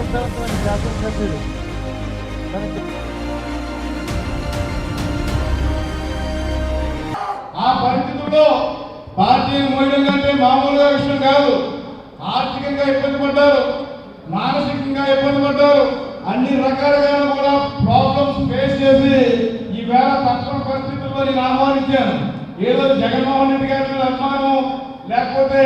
భద్రతమైన శాసనసభ్యుడు ఆ పరిస్థితుల్లో పార్టీని మోయడం కంటే మామూలుగా విషయం కాదు. ఆర్థికంగా ఇబ్బంది పడ్డారు, మానసికంగా ఇబ్బంది పడ్డారు, అన్ని రకాలుగా కూడా ప్రాబ్లమ్స్ ఫేస్ చేసి ఈవేళ తప్పని పరిస్థితుల్లో నేను ఆహ్వానించాను. ఏదో జగన్మోహన్ రెడ్డి గారి మీద అభిమానం లేకపోతే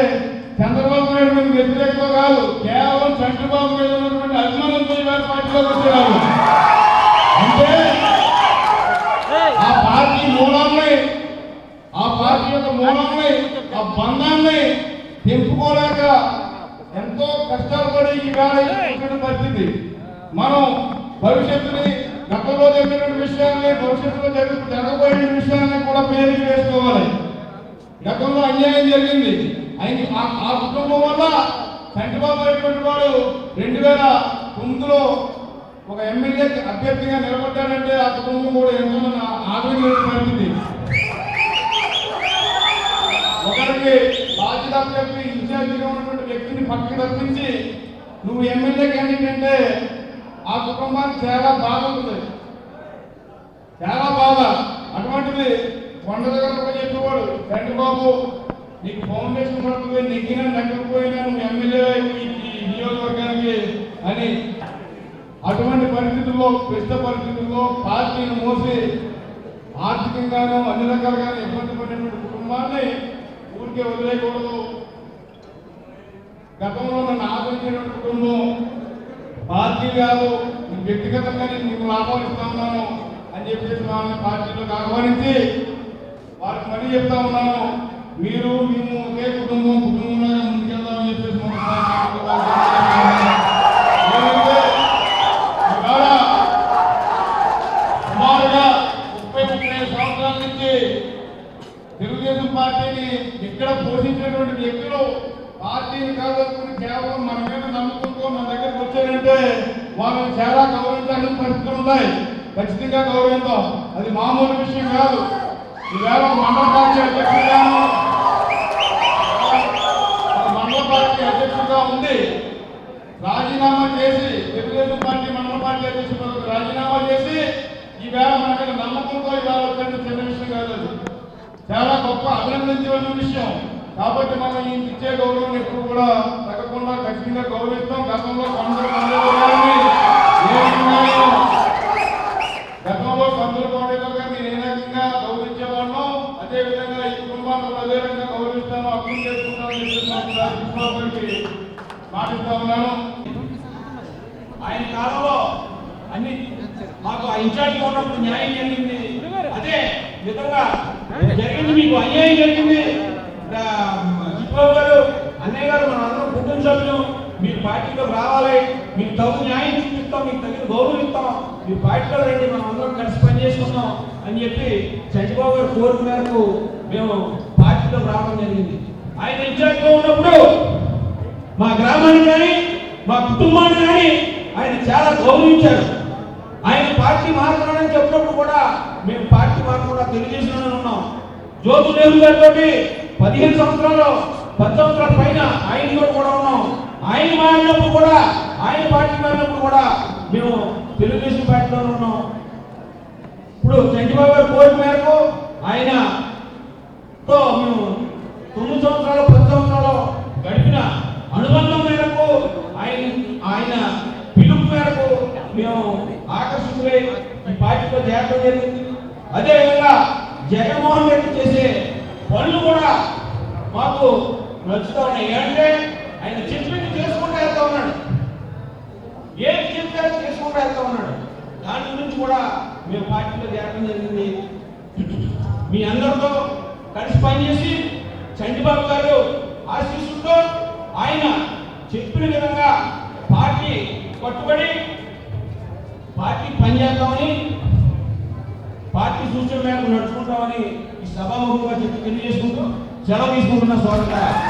చంద్రబాబు నాయుడు మీద వ్యతిరేకత కాదు, కేవలం చంద్రబాబు మీద ఉన్నటువంటి అభిమానంతో ఈవేళ పార్టీలోకి వచ్చారు. అంటే ఆ పార్టీ మూలాన్ని, ఆ పార్టీ యొక్క మూలాన్ని, ఆ బంధాన్ని తెంపుకోలేక ఎంతో కష్టాలు పడి ఈవేళ పరిస్థితి. మనం భవిష్యత్తుని, గతంలో జరిగినటువంటి విషయాన్ని, భవిష్యత్తులో జరగబోయే విషయాన్ని కూడా పేరు వేసుకోవాలి. గతంలో అన్యాయం జరిగింది, ఆ కుటుంబం వల్ల చంద్రబాబు అనేటువంటి వాడు 2009లో ఒక ఎమ్మెల్యే అభ్యర్థిగా నిలబడ్డాడంటే ఆ కుటుంబం కూడా ఎంతో ఆదరణ పరిస్థితి. ఒకరికి బాధ్యత చెప్పి ఇన్ఛార్జిగా ఉన్నటువంటి వ్యక్తిని పక్కకి తప్పించి నువ్వు ఎమ్మెల్యే క్యాండిడేట్ అంటే ఆ కుటుంబానికి చాలా బాధ ఉంటుంది, చాలా బాధ. అటువంటిది కొండ దగ్గర చెప్పేవాడు, చంద్రబాబు నీకు ఫౌండేషన్ పడుతుంది, నెగ్గినా నగ్గకపోయినా నువ్వు ఎమ్మెల్యే ఈ నియోజకవర్గానికి అని. అటువంటి పరిస్థితుల్లో, క్లిష్ట పరిస్థితుల్లో పార్టీని మోసి ఆర్థికంగానూ అన్ని రకాలుగాను ఇబ్బంది పడినటువంటి కుటుంబాన్ని ఊరికే వదిలేయకూడదు. గతంలో నన్ను ఆదరించినటువంటి కుటుంబం పార్టీ కాదు, వ్యక్తిగతంగా నేను మిమ్మల్ని ఆహ్వానిస్తా ఉన్నాను అని చెప్పేసి వాళ్ళని పార్టీలోకి ఆహ్వానించి వారికి మరీ చెప్తా ఉన్నాను, మీరు మేము ఒకే కుటుంబంగా ముందుకెళ్దామని చెప్పేసి సుమారుగా 30-35 సంవత్సరాల నుంచి తెలుగుదేశం పార్టీని ఇక్కడ పోషించినటువంటి వ్యక్తులు పార్టీని కాదనుకుని కేవలం మన మీద నమ్ముకుంటూ మన దగ్గరకు వచ్చారంటే వాళ్ళని చాలా గౌరవించాల్సిన పరిస్థితులు ఉన్నాయి. ఖచ్చితంగా గౌరవిద్దాం, అది మామూలు విషయం కాదు. ఈవేళ మండల పార్టీ అధ్యక్షుడిగాను, మండల పార్టీ అధ్యక్షుడిగా ఉంది, రాజీనామా చేసి తెలుగుదేశం పార్టీ మండల పార్టీ అధ్యక్షుడు రాజీనామా చేసి ఈవేళ మన మీద నమ్మకంతో ఈవేళ వచ్చే చిన్న విషయం కాదు, అది చాలా గొప్ప అభినందించవలసిన విషయం. కాబట్టి మనం ఈ ఇచ్చే గౌరవం ఎప్పుడు కూడా తగ్గకుండా ఖచ్చితంగా గౌరవిస్తాం. గతంలో గతంలో కందుల కోడేలో నేను ఏ రకంగా గౌరవించేవాళ్ళం, అదేవిధంగా ఈ కుటుంబాన్ని అదే రకంగా గౌరవిస్తాను, అర్థం చేసుకుంటాను మాటిస్తా ఉన్నాను. ఆయన కాలంలో అన్ని మాకు ఇన్ఛార్జిగా ఉన్నప్పుడు న్యాయం జరిగింది, అదే విధంగా జరిగింది. మీకు అన్యాయం జరిగింది, గారు అన్నయ్య గారు మన అందరం కుటుంబ సభ్యులు, మీరు పార్టీలో రావాలి, మీకు తగు న్యాయం చూపిస్తాం, మీకు తగిన గౌరవం ఇస్తాం, మీరు పార్టీలో రండి, మనం అందరం కలిసి పనిచేసుకుందాం అని చెప్పి చంద్రబాబు గారు కోరిక మేరకు మేము పార్టీలో రావడం జరిగింది. ఆయన ఇన్ఛార్జిగా ఉన్నప్పుడు మా గ్రామాన్ని కానీ మా కుటుంబాన్ని కానీ ఆయన చాలా గౌరవించారు. ఆయన పార్టీ మారుతున్నాడని చెప్పినప్పుడు కూడా మేము పార్టీ మారకుండా తెలుగుదేశంలోనే ఉన్నాం. జ్యోతి నెహ్రూ గారితో 15 సంవత్సరాలు 10 సంవత్సరాల పైన ఆయన కూడా ఉన్నాం. ఆయన మారినప్పుడు కూడా, ఆయన పార్టీ మారినప్పుడు కూడా మేము తెలుగుదేశం పార్టీలోనే ఉన్నాం. ఇప్పుడు చంద్రబాబు గారి కోరిక మేరకు ఆయనతో మేము 9 సంవత్సరాలు 10 సంవత్సరాలు గడిపిన అనుబంధం మేరకు ఆయన పిలుపు మేరకు మేము ఆకర్షితులై ఈ పార్టీలో చేరడం జరిగింది. అదేవిధంగా జగన్మోహన్ రెడ్డి చేసే పనులు కూడా మాకు నచ్చుతా ఉన్నాయి. ఏంటంటే ఆయన చెప్పింది చేసుకుంటూ వెళ్తా ఉన్నాడు, ఏం చెప్తే చేసుకుంటూ వెళ్తా ఉన్నాడు. దాని గురించి కూడా మేము పార్టీలో చేరడం జరిగింది. మీ అందరితో కలిసి పనిచేసి చంద్రబాబు గారు ఆశీస్సులతో ఆయన చెప్పిన విధంగా పార్టీ పార్టీ కట్టుబడి పార్టీ పనిచేద్దామని పార్టీ సూచన మేరకు నడుచుకుంటామని ఈ సభాముఖంగా చెప్పి తెలియజేసుకుంటూ సెలవు తీసుకుంటున్న సోదరులారా.